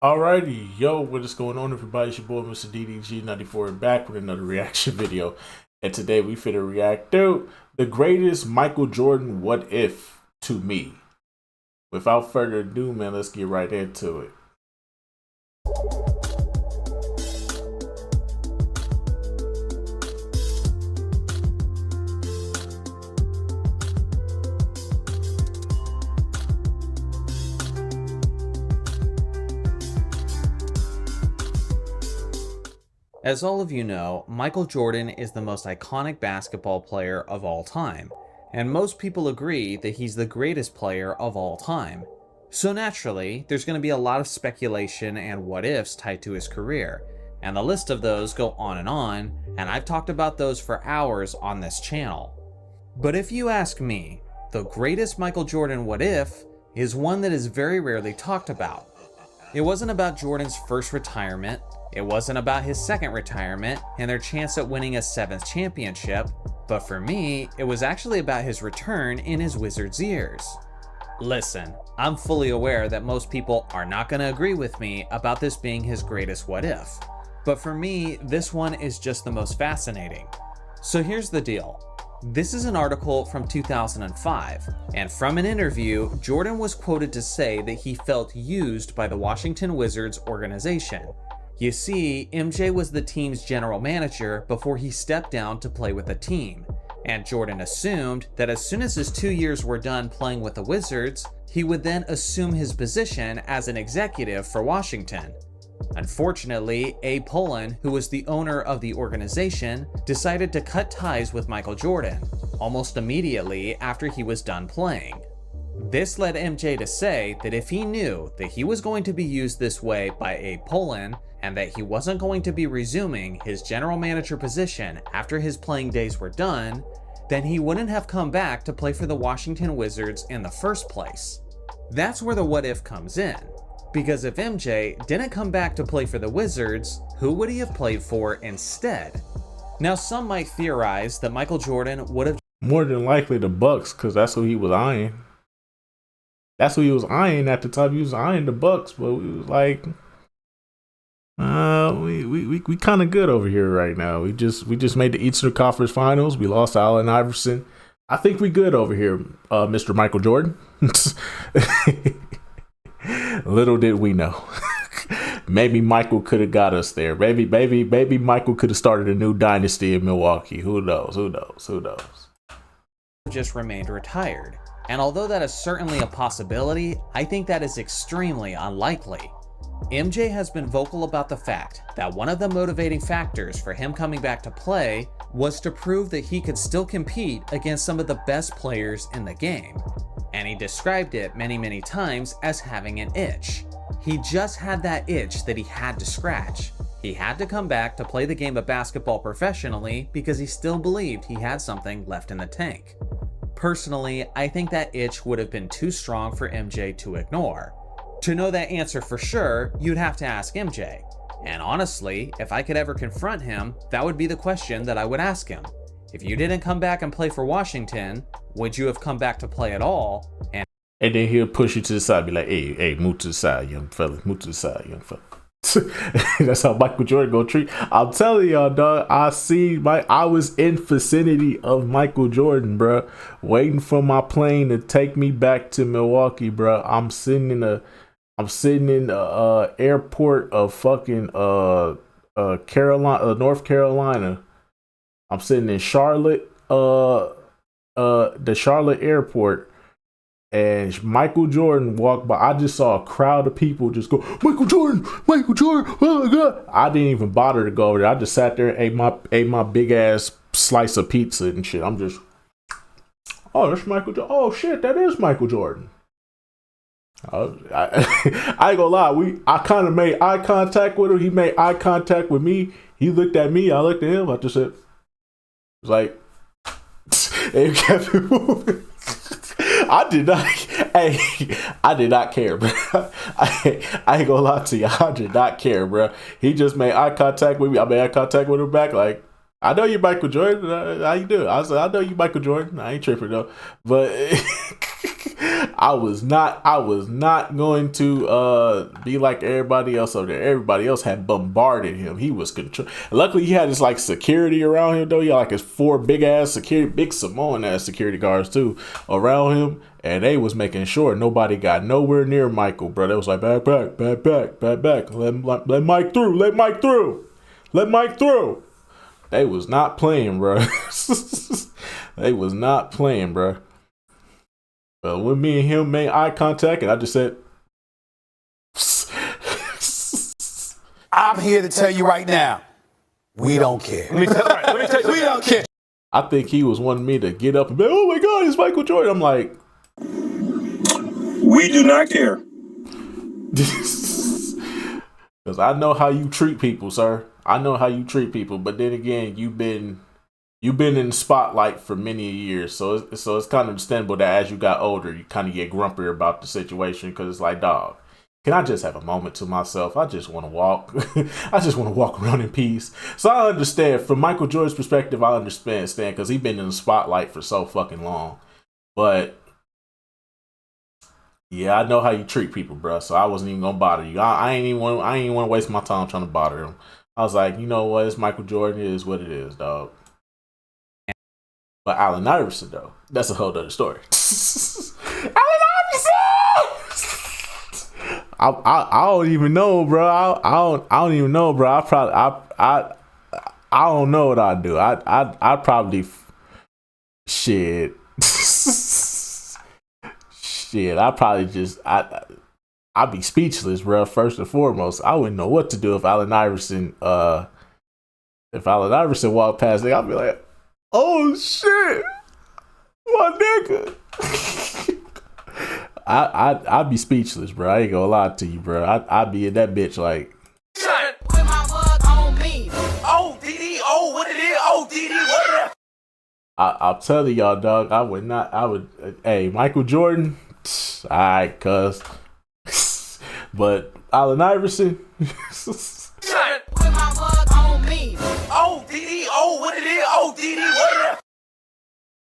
Alrighty, yo, what is going on, everybody? It's your boy, Mr. DDG94, back with another reaction video. And today we finna react to the greatest Michael Jordan what if to me. Without further ado, man, let's get right into it. As all of you know, Michael Jordan is the most iconic basketball player of all time, and most people agree that he's the greatest player of all time. So naturally, there's going to be a lot of speculation and what ifs tied to his career, and the list of those go on, and I've talked about those for hours on this channel. But if you ask me, the greatest Michael Jordan what if is one that is very rarely talked about. It wasn't about Jordan's first retirement, it wasn't about his second retirement and their chance at winning a seventh championship, but for me, it was actually about his return in his Wizards years. Listen, I'm fully aware that most people are not going to agree with me about this being his greatest what if, but for me, this one is just the most fascinating. So here's the deal. This is an article from 2005, and from an interview, Jordan was quoted to say that he felt used by the Washington Wizards organization. You see, MJ was the team's general manager before he stepped down to play with the team, and Jordan assumed that as soon as his 2 years were done playing with the Wizards, he would then assume his position as an executive for Washington. Unfortunately, Abe Pollin, who was the owner of the organization, decided to cut ties with Michael Jordan, almost immediately after he was done playing. This led MJ to say that if he knew that he was going to be used this way by Abe Pollin, and that he wasn't going to be resuming his general manager position after his playing days were done, then he wouldn't have come back to play for the Washington Wizards in the first place. That's where the what if comes in. Because if MJ didn't come back to play for the Wizards, who would he have played for instead? Now, some might theorize that Michael Jordan would have More than likely the Bucks, because that's who he was eyeing. That's who he was eyeing at the time. He was eyeing the Bucks, but we was like, we kind of good over here right now. We just made the Eastern Conference Finals. We lost Allen Iverson. I think we good over here, Mr. Michael Jordan. Little did we know. Maybe Michael could have got us there. Maybe Michael could have started a new dynasty in Milwaukee. Who knows? Who knows? Who knows? Just remained retired. And although that is certainly a possibility, I think that is extremely unlikely. MJ has been vocal about the fact that one of the motivating factors for him coming back to play was to prove that he could still compete against some of the best players in the game. And he described it many times as having an itch. He just had that itch that he had to scratch. He had to come back to play the game of basketball professionally because he still believed he had something left in the tank. Personally, I think that itch would have been too strong for MJ to ignore. To know that answer for sure, you'd have to ask MJ. And honestly, if I could ever confront him, that would be the question that I would ask him. If you didn't come back and play for Washington, would you have come back to play at all? And then he'll push you to the side, be like, hey, move to the side, young fella. Move to the side, young fella. That's how Michael Jordan gonna treat. I'm telling y'all, dog. I was in vicinity of Michael Jordan, bro, waiting for my plane to take me back to Milwaukee, bro. I'm sitting in the airport of fucking Carolina, North Carolina. I'm sitting in Charlotte, the Charlotte airport. And Michael Jordan walked by. I just saw a crowd of people just go, Michael Jordan, oh my God. I didn't even bother to go over there. I just sat there and ate my big ass slice of pizza and shit. I'm just, oh, that's Michael Jordan. Oh shit, that is Michael Jordan. I ain't gonna lie. I kind of made eye contact with him. He made eye contact with me. He looked at me. I looked at him. I just said, it was like, and kept it moving. I did not care, bro. I ain't gonna lie to you. I did not care, bro. He just made eye contact with me. I made eye contact with him back. Like, I know you Michael Jordan. How you doing? I said, I know you Michael Jordan. I ain't tripping though. But I was not going to be like everybody else over there. Everybody else had bombarded him. He was control. Luckily, he had his like security around him though. He had like his 4 big ass security, big Samoan ass security guards too around him, and they was making sure nobody got nowhere near Michael, bro. They was like back. Let Mike through. Let Mike through. Let Mike through. They was not playing, bro. They was not playing, bro. But when me and him made eye contact, and I just said, I'm here to tell you right now, we don't care. Let me tell you, we don't care. I think he was wanting me to get up and be, oh my God, it's Michael Jordan. I'm like, we do not care. Because I know how you treat people, sir. I know how you treat people. But then again, you've been in the spotlight for many years, so it's kind of understandable that as you got older, you kind of get grumpier about the situation because it's like, dog, can I just have a moment to myself? I just want to walk. I just want to walk around in peace. So I understand from Michael Jordan's perspective. I understand because he's been in the spotlight for so fucking long. But yeah, I know how you treat people, bro. So I wasn't even gonna bother you. I ain't even want to waste my time trying to bother him. I was like, you know what? It's Michael Jordan. It is what it is, dog. But Allen Iverson, though, that's a whole other story. Allen Iverson! I don't even know, bro. I don't even know, bro. I don't know what I'd do. I'd probably shit. Shit, I probably just I'd be speechless, bro. First and foremost, I wouldn't know what to do if Allen Iverson walked past me. I'd be like, oh shit, my nigga. I'd be speechless, bro. I ain't gonna lie to you, bro. I'd be in that bitch like. Put my mug on me. Oh, DD, oh, what it is? Oh, DD, what it is? I'm telling y'all, dog. I would. Hey, Michael Jordan. Alright, cuz. But Allen Iverson. Put my mug on me. Oh, DD, oh, what it is? Oh, DD, what it is?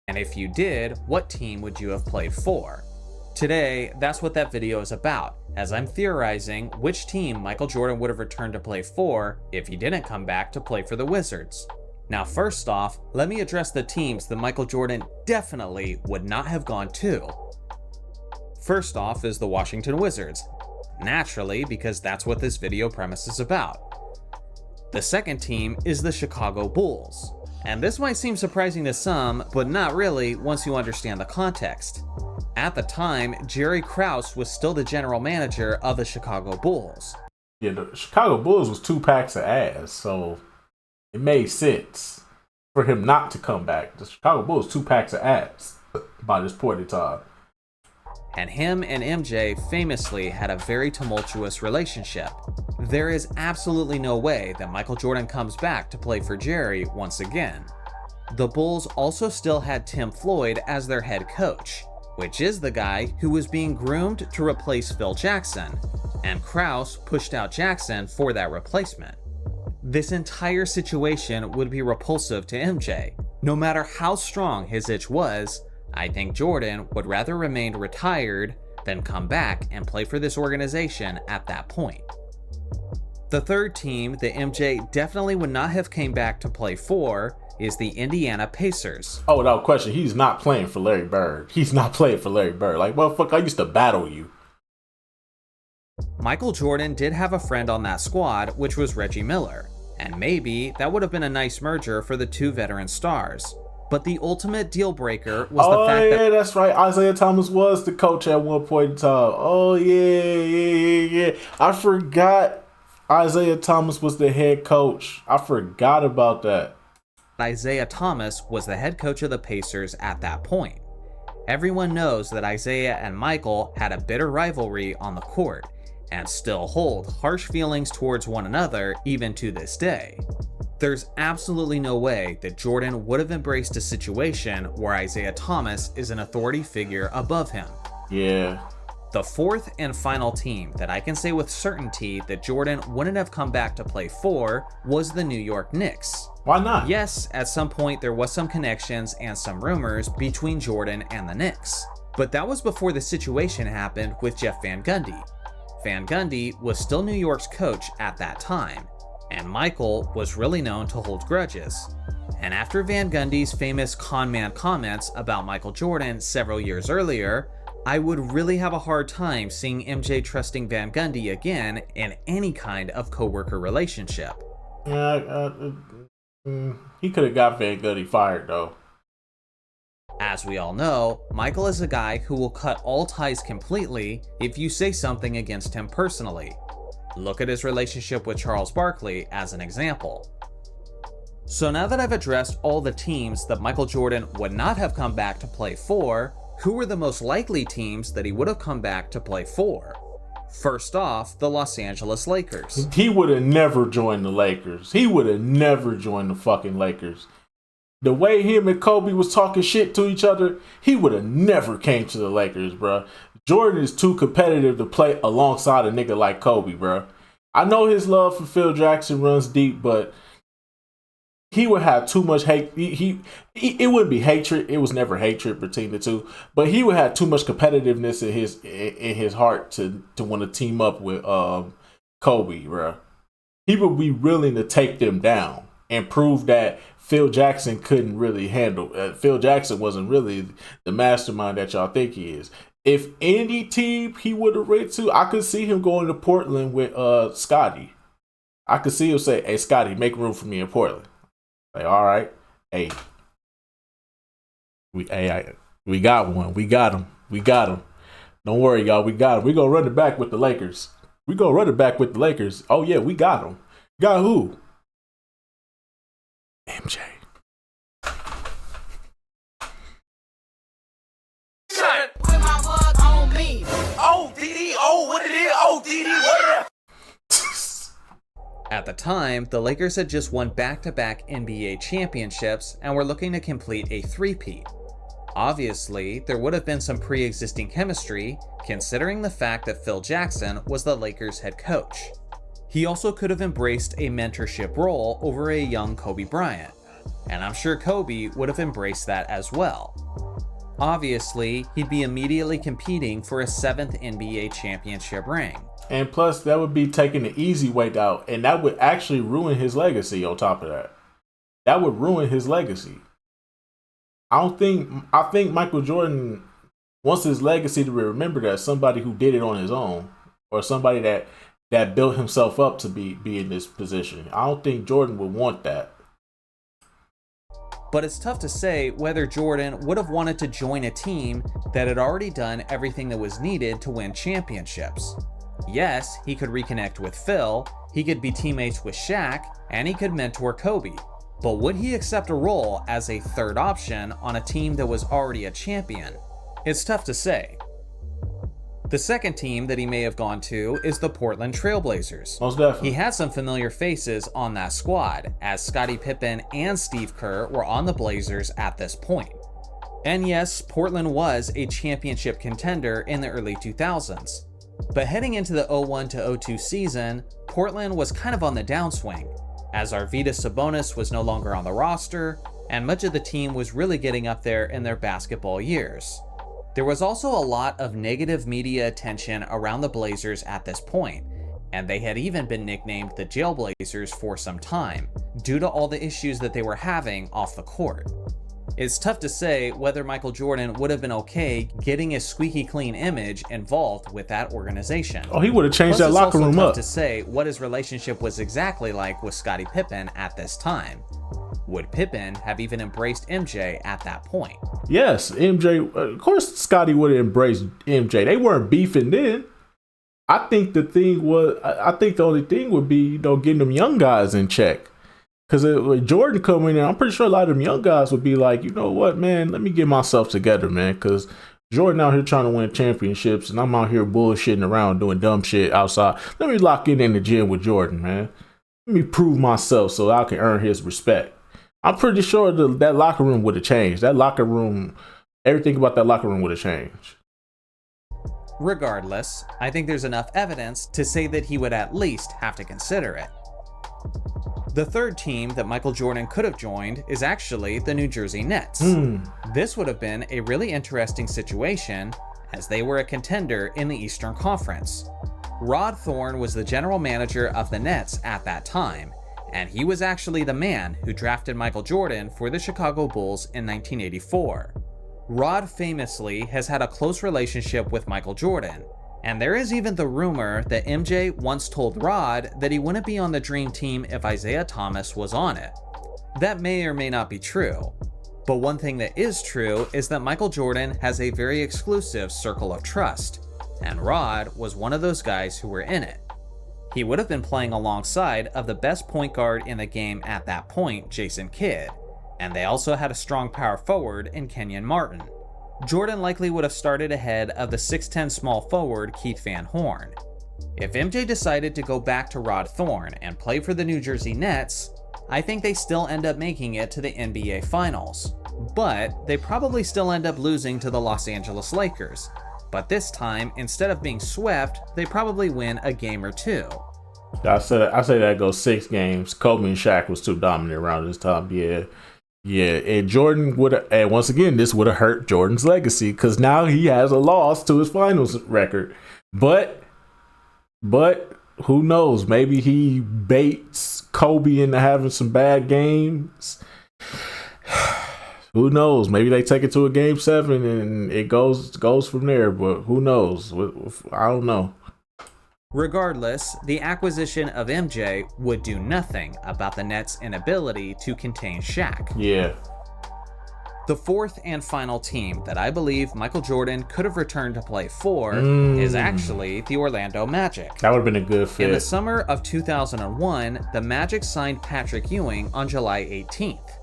And if you did, what team would you have played for? Today, that's what that video is about, as I'm theorizing which team Michael Jordan would have returned to play for if he didn't come back to play for the Wizards. Now, first off, let me address the teams that Michael Jordan definitely would not have gone to. First off is the Washington Wizards, naturally, because that's what this video premise is about. The second team is the Chicago Bulls, and this might seem surprising to some, but not really once you understand the context. At the time, Jerry Krause was still the general manager of the Chicago Bulls. Yeah, the Chicago Bulls was 2 packs of ass, so it made sense for him not to come back. The Chicago Bulls 2 packs of ass by this point in time. And him and MJ famously had a very tumultuous relationship. There is absolutely no way that Michael Jordan comes back to play for Jerry once again. The Bulls also still had Tim Floyd as their head coach, which is the guy who was being groomed to replace Phil Jackson, and Krause pushed out Jackson for that replacement. This entire situation would be repulsive to MJ. No matter how strong his itch was, I think Jordan would rather remain retired than come back and play for this organization at that point. The third team that MJ definitely would not have came back to play for is the Indiana Pacers. Oh, without question, he's not playing for Larry Bird. He's not playing for Larry Bird. Like, motherfucker, I used to battle you. Michael Jordan did have a friend on that squad, which was Reggie Miller, and maybe that would have been a nice merger for the 2 veteran stars. But the ultimate deal breaker was the fact that... that's right. Isaiah Thomas was the coach at one point in time. Oh, yeah. I forgot Isaiah Thomas was the head coach. I forgot about that. Isaiah Thomas was the head coach of the Pacers at that point. Everyone knows that Isaiah and Michael had a bitter rivalry on the court, and still hold harsh feelings towards one another even to this day. There's absolutely no way that Jordan would have embraced a situation where Isaiah Thomas is an authority figure above him. Yeah. The fourth and final team that I can say with certainty that Jordan wouldn't have come back to play for was the New York Knicks. Why not? Yes, at some point there was some connections and some rumors between Jordan and the Knicks. But that was before the situation happened with Jeff Van Gundy. Van Gundy was still New York's coach at that time, and Michael was really known to hold grudges. And after Van Gundy's famous con man comments about Michael Jordan several years earlier, I would really have a hard time seeing MJ trusting Van Gundy again in any kind of co-worker relationship. He could have got Van Gundy fired though. As we all know, Michael is a guy who will cut all ties completely if you say something against him personally. Look at his relationship with Charles Barkley as an example. So now that I've addressed all the teams that Michael Jordan would not have come back to play for, who were the most likely teams that he would have come back to play for? First off, the Los Angeles Lakers. He would have never joined the Lakers. He would have never joined the fucking Lakers. The way him and Kobe was talking shit to each other, he would have never came to the Lakers, bro. Jordan is too competitive to play alongside a nigga like Kobe, bro. I know his love for Phil Jackson runs deep, but he would have too much hate. It wouldn't be hatred. It was never hatred between the two, but he would have too much competitiveness in his heart to want to team up with Kobe, bro. He would be willing to take them down and prove that Phil Jackson couldn't really handle. Phil Jackson wasn't really the mastermind that y'all think he is. If any team he would have went to, I could see him going to Portland with Scotty. I could see him say, "Hey, Scotty, make room for me in Portland." Like, all right, hey, we got one. We got him. Don't worry, y'all. We got him. We gonna run it back with the Lakers. Oh yeah, we got him. Got who? MJ. Put my mug on me. Oh, DD, oh, what it is? Oh, DD, what it is? At the time, the Lakers had just won back-to-back NBA championships and were looking to complete a three-peat. Obviously, there would have been some pre-existing chemistry, considering the fact that Phil Jackson was the Lakers' head coach. He also could have embraced a mentorship role over a young Kobe Bryant, and I'm sure Kobe would have embraced that as well. Obviously, he'd be immediately competing for a 7th NBA championship ring. And plus, that would be taking the easy way out, and that would actually ruin his legacy on top of that. That would ruin his legacy. I think Michael Jordan wants his legacy to be remembered as somebody who did it on his own, or somebody that built himself up to be in this position. I don't think Jordan would want that. But it's tough to say whether Jordan would have wanted to join a team that had already done everything that was needed to win championships. Yes, he could reconnect with Phil, he could be teammates with Shaq, and he could mentor Kobe. But would he accept a role as a third option on a team that was already a champion? It's tough to say. The second team that he may have gone to is the Portland Trail Blazers. Most definitely. He had some familiar faces on that squad, as Scottie Pippen and Steve Kerr were on the Blazers at this point. And yes, Portland was a championship contender in the early 2000s. But heading into the 01-02 season, Portland was kind of on the downswing, as Arvydas Sabonis was no longer on the roster, and much of the team was really getting up there in their basketball years. There was also a lot of negative media attention around the Blazers at this point, and they had even been nicknamed the Jailblazers for some time, due to all the issues that they were having off the court. It's tough to say whether Michael Jordan would have been okay getting a squeaky clean image involved with that organization. Oh, he would have changed that locker room up. It's also tough to say what his relationship was exactly like with Scottie Pippen at this time. Would Pippen have even embraced MJ at that point? Yes, MJ. Of course, Scottie would have embraced MJ. They weren't beefing then. I think the only thing would be, getting them young guys in check. Because with Jordan coming in, I'm pretty sure a lot of them young guys would be like, you know what, man, let me get myself together, man. Because Jordan out here trying to win championships, and I'm out here bullshitting around doing dumb shit outside. Let me lock in the gym with Jordan, man. Let me prove myself so I can earn his respect. I'm pretty sure that locker room would have changed. That locker room, everything about that locker room would have changed. Regardless, I think there's enough evidence to say that he would at least have to consider it. The third team that Michael Jordan could have joined is actually the New Jersey Nets. This would have been a really interesting situation, as they were a contender in the Eastern Conference. Rod Thorne was the general manager of the Nets at that time, and he was actually the man who drafted Michael Jordan for the Chicago Bulls in 1984. Rod famously has had a close relationship with Michael Jordan, and there is even the rumor that MJ once told Rod that he wouldn't be on the Dream Team if Isaiah Thomas was on it. That may or may not be true, but one thing that is true is that Michael Jordan has a very exclusive circle of trust, and Rod was one of those guys who were in it. He would have been playing alongside of the best point guard in the game at that point, Jason Kidd, and they also had a strong power forward in Kenyon Martin. Jordan likely would have started ahead of the 6'10 small forward Keith Van Horn. If MJ decided to go back to Rod Thorne and play for the New Jersey Nets, I think they still end up making it to the NBA Finals. But they probably still end up losing to the Los Angeles Lakers. But this time, instead of being swept, they probably win a game or two. I say that goes 6 games. Kobe and Shaq was too dominant around this time. Yeah, and Jordan would have, and once again, this would have hurt Jordan's legacy because now he has a loss to his finals record. But who knows? Maybe he baits Kobe into having some bad games. Who knows? Maybe they take it to a game 7 and it goes from there. But who knows? I don't know. Regardless, the acquisition of MJ would do nothing about the Nets' inability to contain Shaq. Yeah. The fourth and final team that I believe Michael Jordan could have returned to play for is actually the Orlando Magic. That would have been a good fit. In the summer of 2001, the Magic signed Patrick Ewing on July 18th.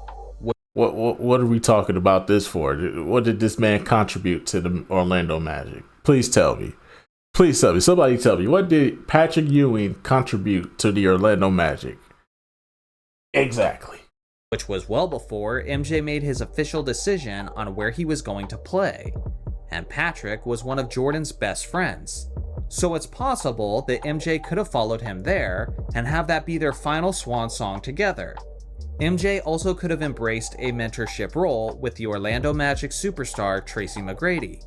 What are we talking about this for? What did this man contribute to the Orlando Magic? Please tell me. Somebody tell me. What did Patrick Ewing contribute to the Orlando Magic? Exactly. Which was well before MJ made his official decision on where he was going to play. And Patrick was one of Jordan's best friends. So it's possible that MJ could have followed him there and have that be their final swan song together. MJ also could have embraced a mentorship role with the Orlando Magic superstar Tracy McGrady.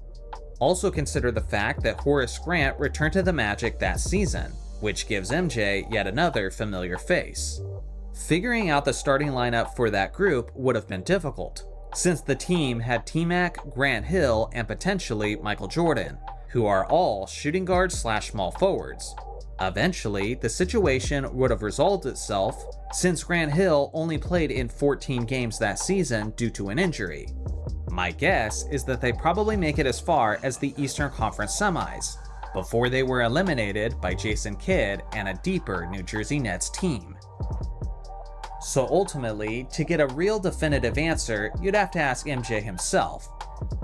Also consider the fact that Horace Grant returned to the Magic that season, which gives MJ yet another familiar face. Figuring out the starting lineup for that group would have been difficult, since the team had T-Mac, Grant Hill, and potentially Michael Jordan, who are all shooting guards / small forwards. Eventually, the situation would have resolved itself, since Grant Hill only played in 14 games that season due to an injury. My guess is that they probably make it as far as the Eastern Conference semis, before they were eliminated by Jason Kidd and a deeper New Jersey Nets team. So ultimately, to get a real definitive answer, you'd have to ask MJ himself.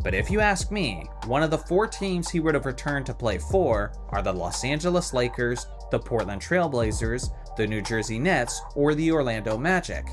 But if you ask me, one of the 4 teams he would have returned to play for are the Los Angeles Lakers, the Portland Trail Blazers, the New Jersey Nets, or the Orlando Magic.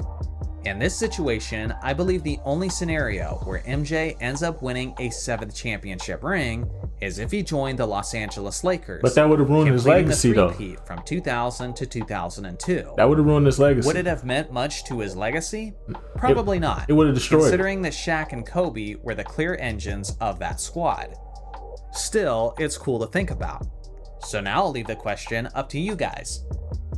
In this situation, I believe the only scenario where MJ ends up winning a 7th championship ring is if he joined the Los Angeles Lakers. But that would have ruined his legacy, though. From 2000 to 2002. That would have ruined his legacy. Would it have meant much to his legacy? Probably not. It would have destroyed. Considering that Shaq and Kobe were the clear engines of that squad. Still, it's cool to think about. So now I'll leave the question up to you guys.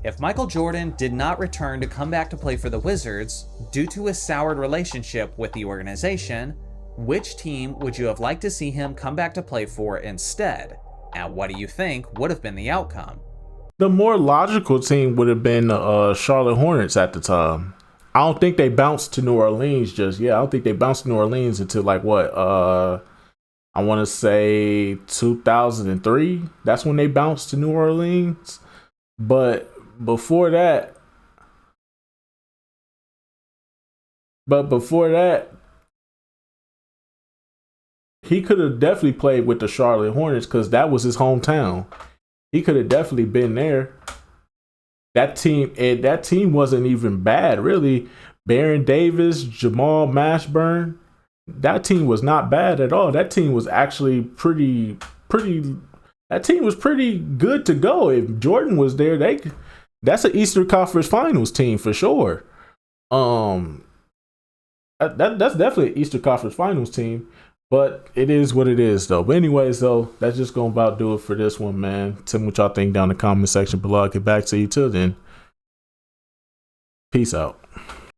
If Michael Jordan did not return to come back to play for the Wizards due to his soured relationship with the organization, which team would you have liked to see him come back to play for instead? And what do you think would have been the outcome? The more logical team would have been Charlotte Hornets at the time. I don't think they bounced to New Orleans just yet. I don't think they bounced to New Orleans until I want to say 2003. That's when they bounced to New Orleans. But before that, he could have definitely played with the Charlotte Hornets because that was his hometown. He could have definitely been there. That team wasn't even bad, really. Baron Davis, Jamal Mashburn. That team was not bad at all. That team was actually pretty. That team was pretty good to go. If Jordan was there, That's an Eastern Conference Finals team for sure. That's definitely an Eastern Conference Finals team. But it is what it is, though. But anyways, though, that's just going to about do it for this one, man. Tell me what y'all think down in the comment section below. I'll get back to you. Till then, peace out.